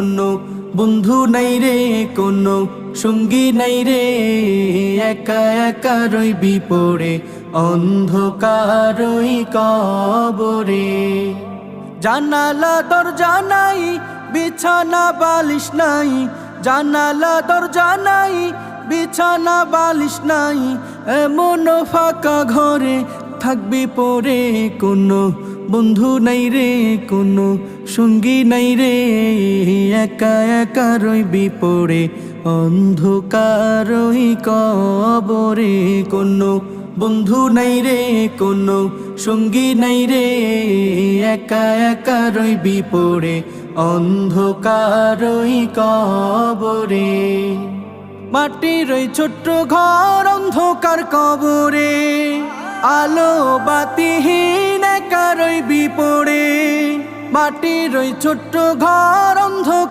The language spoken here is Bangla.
কোনো বন্ধু নাই রে, কোনো সঙ্গী নাই রে, একা একা রইবি পড়ে অন্ধকার ওই কবরে। জানালা দরজা নাই, বিছানা বালিশ নাই, জানালা দরজা নাই, বিছানা বালিশ নাই, এমন ফাঁকা ঘরে থাকবি পড়ে কোনো বন্ধু নাই রে, কোনো সঙ্গী নাই রে, একা একা রইবি পড়ে অন্ধকার ওই কবরে। কোনো বন্ধু নাই রে, কোনো সঙ্গী নাই রে, একা একা রইবি পড়ে অন্ধকার ওই কবরে। মাটির ওই ছোট্ট ঘর অন্ধকার কবরে, আলো বাতিহীন একা রইবি পড়ে। মাটির ওই ছোট্ট ঘর অন্ধকার